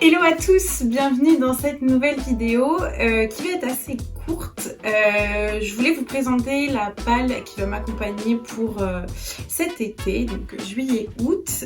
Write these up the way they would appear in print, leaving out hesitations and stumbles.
Hello à tous, bienvenue dans cette nouvelle vidéo qui va être assez courte. Je voulais vous présenter la palle qui va m'accompagner pour cet été, donc juillet-août.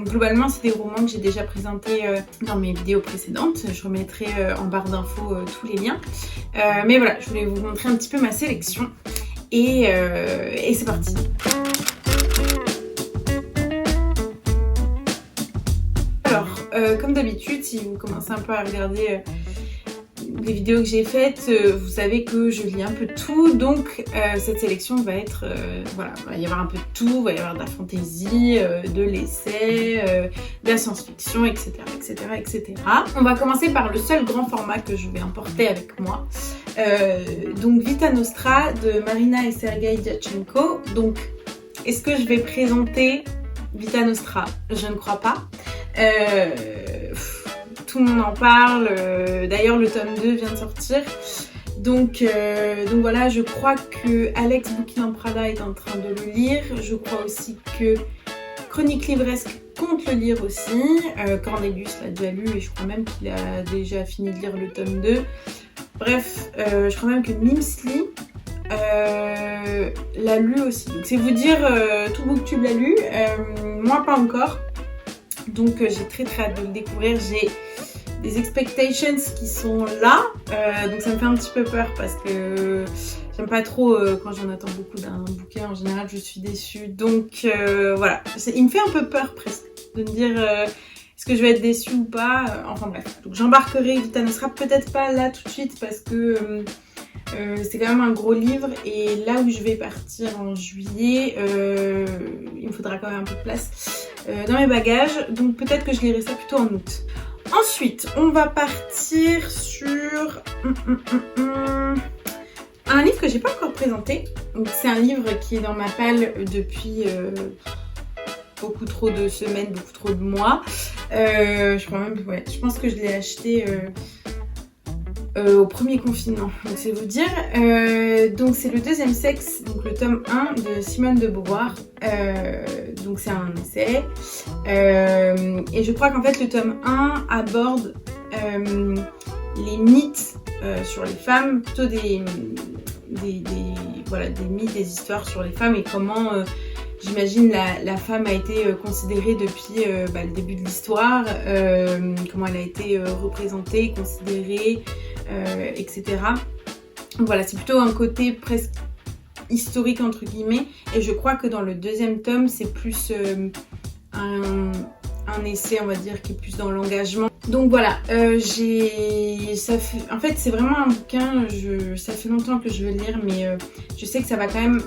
Globalement, c'est des romans que j'ai déjà présentés dans mes vidéos précédentes. Je remettrai en barre d'infos tous les liens. Mais voilà, je voulais vous montrer un petit peu ma sélection et c'est parti. Comme d'habitude, si vous commencez un peu à regarder les vidéos que j'ai faites, vous savez que je lis un peu de tout, donc cette sélection va être, voilà, il va y avoir un peu de tout, il va y avoir de la fantasy, de l'essai, de la science-fiction, etc., etc., etc. On va commencer par le seul grand format que je vais emporter avec moi, donc Vita Nostra de Marina et Sergei Diatchenko. Donc, est-ce que je vais présenter Vita Nostra? Je ne crois pas. Tout le monde en parle, d'ailleurs le tome 2 vient de sortir, donc voilà, je crois que Alex Bouquin en Prada est en train de le lire, je crois aussi que Chronique Livresque compte le lire aussi, Cornelius l'a déjà lu et je crois même qu'il a déjà fini de lire le tome 2, bref, je crois même que Mimsly l'a lu aussi, donc c'est vous dire, tout Booktube l'a lu, moi pas encore. Donc j'ai très hâte de le découvrir, j'ai des expectations qui sont là, donc ça me fait un petit peu peur parce que j'aime pas trop quand j'en attends beaucoup d'un bouquin, en général je suis déçue, donc voilà, il me fait un peu peur presque de me dire est-ce que je vais être déçue ou pas, enfin bref, donc j'embarquerai Vita Nostra, peut-être pas là tout de suite parce que c'est quand même un gros livre et là où je vais partir en juillet, il me faudra quand même un peu de place dans mes bagages, donc peut-être que je lirai ça plutôt en août. Ensuite, on va partir sur un livre que j'ai pas encore présenté. Donc c'est un livre qui est dans ma palle depuis beaucoup trop de semaines, beaucoup trop de mois. Je crois même, ouais, je pense que je l'ai acheté au premier confinement, donc c'est vous dire. Donc c'est Le Deuxième Sexe, donc le tome 1 de Simone de Beauvoir, donc c'est un essai, et je crois qu'en fait le tome 1 aborde les mythes sur les femmes, plutôt des mythes, des histoires sur les femmes et comment j'imagine la femme a été considérée depuis le début de l'histoire, comment elle a été représentée, considérée, etc. Voilà, c'est plutôt un côté presque historique entre guillemets, et je crois que dans le deuxième tome c'est plus un essai, on va dire, qui est plus dans l'engagement. Donc voilà, en fait c'est vraiment un bouquin, ça fait longtemps que je veux le lire, mais je sais que ça va quand même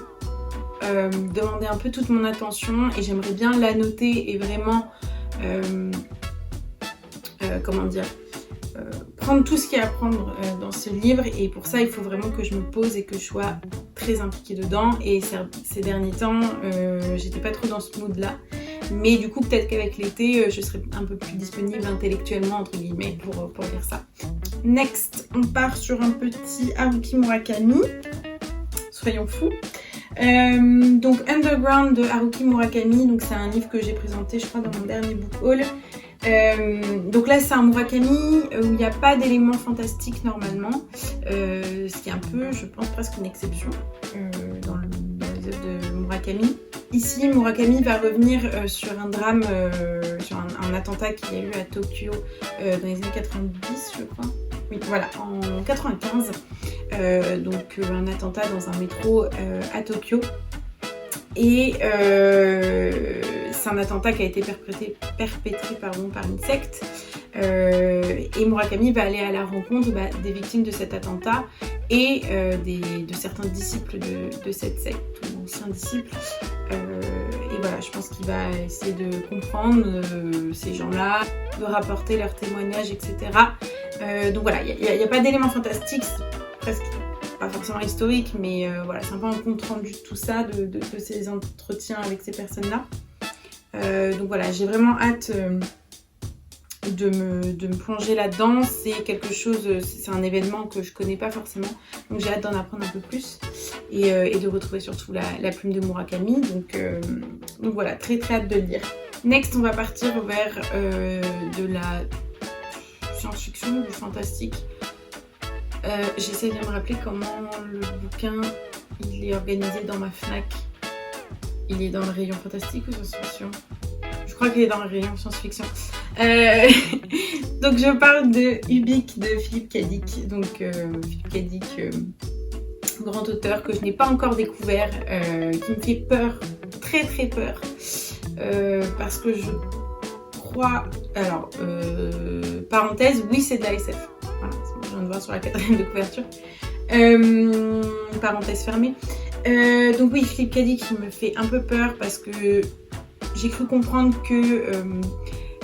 demander un peu toute mon attention et j'aimerais bien l'annoter et vraiment prendre tout ce qu'il y a à prendre dans ce livre, et pour ça il faut vraiment que je me pose et que je sois très impliquée dedans, et ces derniers temps j'étais pas trop dans ce mood là, mais du coup peut-être qu'avec l'été je serai un peu plus disponible intellectuellement entre guillemets pour lire ça. Next, on part sur un petit Haruki Murakami, soyons fous. Donc Underground de Haruki Murakami, donc c'est un livre que j'ai présenté je crois dans mon dernier book haul. Donc là c'est un Murakami où il n'y a pas d'éléments fantastiques normalement, ce qui est un peu, je pense, presque une exception dans les œuvres de Murakami. Ici Murakami va revenir sur un drame, sur un attentat qu'il y a eu à Tokyo dans les années 90 je crois. Oui, voilà, en 95, donc un attentat dans un métro à Tokyo, et c'est un attentat qui a été perpétré par une secte, et Murakami va aller à la rencontre des victimes de cet attentat et de certains disciples de cette secte, ou anciens disciples, et voilà, je pense qu'il va essayer de comprendre ces gens-là, de rapporter leurs témoignages, etc. Donc voilà, il n'y a pas d'éléments fantastiques, presque pas forcément historique, mais voilà, c'est un peu un compte rendu de tout ça, de ces entretiens avec ces personnes-là. Donc voilà, j'ai vraiment hâte de me plonger là-dedans. C'est quelque chose, c'est un événement que je connais pas forcément, donc j'ai hâte d'en apprendre un peu plus et de retrouver surtout la plume de Murakami. Donc voilà, très hâte de le lire. Next, on va partir vers de la science-fiction, du fantastique. J'essaie de me rappeler comment le bouquin il est organisé dans ma Fnac. Il est dans le rayon fantastique ou science-fiction? Je crois qu'il est dans le rayon science-fiction. Donc je parle de Ubik de Philippe Cadic. Donc Philippe Cadic, grand auteur que je n'ai pas encore découvert, qui me fait peur, très très peur, parce que je crois... Alors, parenthèse, oui c'est de la SF. Voilà, je viens de voir sur la 4e de couverture. Parenthèse fermée. Donc oui, Philippe Cadic il me fait un peu peur parce que j'ai cru comprendre que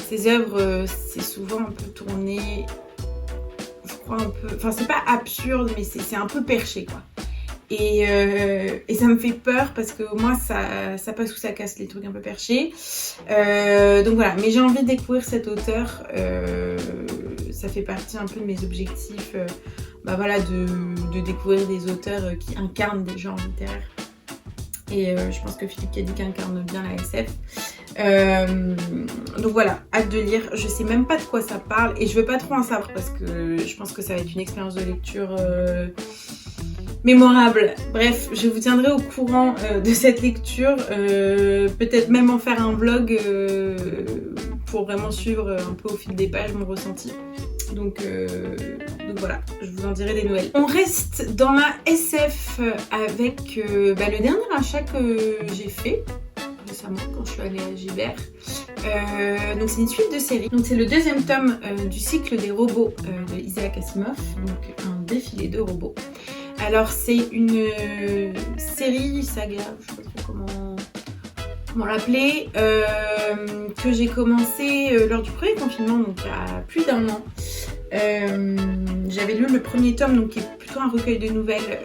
ses œuvres c'est souvent un peu tourné, je crois un peu, enfin c'est pas absurde mais c'est un peu perché quoi. Et ça me fait peur parce que moi ça passe ou ça casse les trucs un peu perchés. Donc voilà, mais j'ai envie de découvrir cet auteur. Ça fait partie un peu de mes objectifs. Bah voilà, de découvrir des auteurs qui incarnent des genres littéraires. Et je pense que Philippe Cadic incarne bien la SF. Donc voilà, hâte de lire. Je sais même pas de quoi ça parle et je veux pas trop en savoir parce que je pense que ça va être une expérience de lecture mémorable. Bref, je vous tiendrai au courant de cette lecture. Peut-être même en faire un vlog pour vraiment suivre un peu au fil des pages mon ressenti. Donc voilà, je vous en dirai des nouvelles. On reste dans la SF avec le dernier achat que j'ai fait récemment quand je suis allée à Gibert. Donc c'est une suite de séries. Donc c'est le 2e tome du cycle des robots de Isaac Asimov, donc un défilé de robots. Alors c'est une série, saga, je sais pas trop comment l'appeler, que j'ai commencé lors du premier confinement, donc il y a plus d'1 an. J'avais lu le premier tome, donc qui est plutôt un recueil de nouvelles,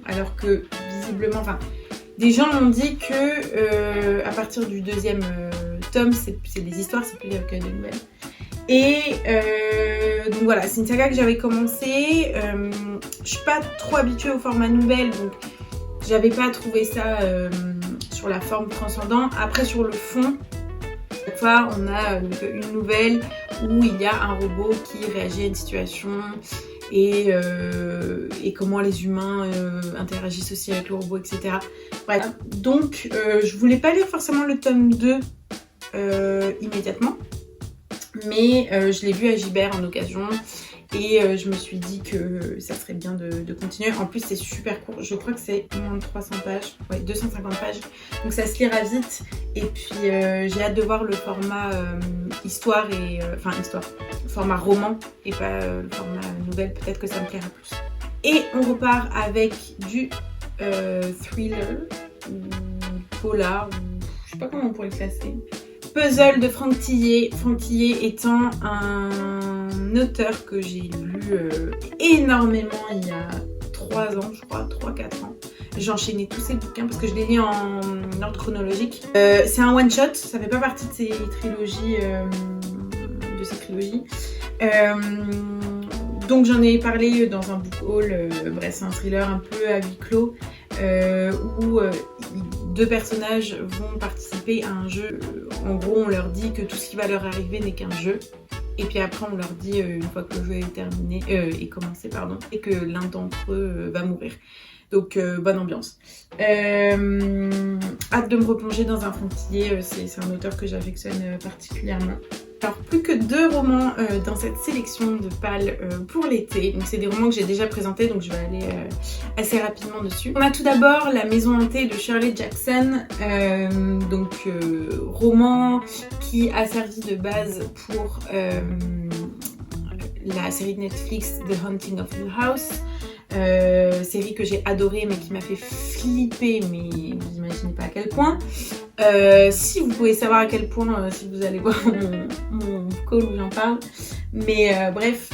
alors que visiblement, enfin, des gens m'ont dit que à partir du 2e tome, c'est des histoires, c'est plus des recueils de nouvelles. Et donc voilà, c'est une saga que j'avais commencé. Je suis pas trop habituée au format nouvelle, donc j'avais pas trouvé ça sur la forme transcendant. Après sur le fond, chaque fois on a une nouvelle où il y a un robot qui réagit à une situation et comment les humains interagissent aussi avec le robot, etc. Bref, donc je voulais pas lire forcément le tome 2 immédiatement, mais je l'ai vu à Gibert en occasion. Et je me suis dit que ça serait bien de continuer. En plus c'est super court, je crois que c'est moins de 300 pages, ouais 250 pages. Donc ça se lira vite. Et puis j'ai hâte de voir le format histoire et... format roman et pas le format nouvelle, peut-être que ça me plaira plus. Et on repart avec du thriller ou polar, ou je sais pas comment on pourrait le classer. Puzzle de Franck Tillet. Franck Tillet étant un auteur que j'ai lu énormément il y a 3 ans, je crois, 3-4 ans. J'ai enchaîné tous ses bouquins parce que je les lis en ordre chronologique. C'est un one-shot, ça fait pas partie de ses trilogies. Donc j'en ai parlé dans un book haul. Bref, c'est un thriller un peu à huis clos où 2 personnages vont participer à un jeu. En gros, on leur dit que tout ce qui va leur arriver n'est qu'un jeu. Et puis après, on leur dit, une fois que le jeu est terminé, est commencé, pardon, et que l'un d'entre eux va mourir. Donc, bonne ambiance. Hâte de me replonger dans un Franck Tillet, c'est un auteur que j'affectionne particulièrement. Alors, plus que 2 romans dans cette sélection de pales pour l'été. Donc, c'est des romans que j'ai déjà présentés, donc je vais aller assez rapidement dessus. On a tout d'abord La Maison hantée de Shirley Jackson. Roman qui a servi de base pour la série de Netflix The Haunting of Hill House. Série que j'ai adorée mais qui m'a fait flipper, mais vous imaginez pas à quel point. Si vous pouvez savoir à quel point, si vous allez voir mon call où j'en parle. Mais bref,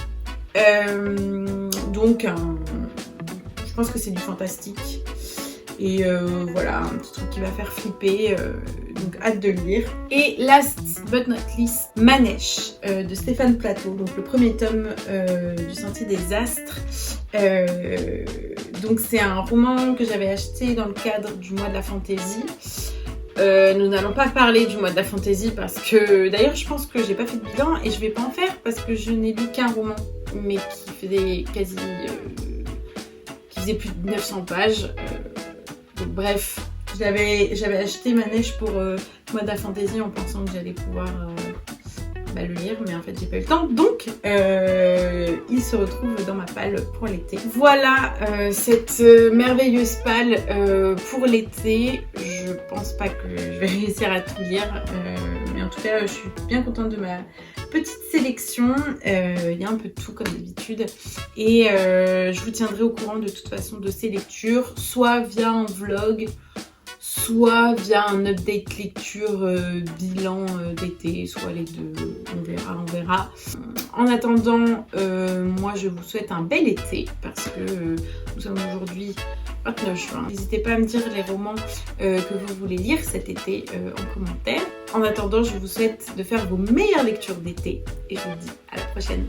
donc je pense que c'est du fantastique. Et voilà, un petit truc qui va faire flipper, donc hâte de le lire. Et last but not least, Manèche de Stéphane Plateau, donc le premier tome du Sentier des Astres. Donc c'est un roman que j'avais acheté dans le cadre du mois de la fantaisie. Nous n'allons pas parler du mois de la fantaisie parce que d'ailleurs je pense que j'ai pas fait de bilan et je vais pas en faire parce que je n'ai lu qu'un roman mais qui faisait plus de 900 pages. Donc bref, j'avais acheté ma neige pour le mois de la fantaisie en pensant que j'allais pouvoir le lire, mais en fait j'ai pas eu le temps, donc il se retrouve dans ma palle pour l'été. Voilà cette merveilleuse palle pour l'été. Je pense pas que je vais réussir à tout lire, mais en tout cas je suis bien contente de ma petite sélection. Il y a un peu de tout comme d'habitude et je vous tiendrai au courant de toute façon de ces lectures, soit via un vlog, soit via un update lecture bilan d'été, soit les deux, on verra. En attendant, moi je vous souhaite un bel été parce que nous sommes aujourd'hui 29 juin. N'hésitez pas à me dire les romans que vous voulez lire cet été en commentaire. En attendant, je vous souhaite de faire vos meilleures lectures d'été et je vous dis à la prochaine.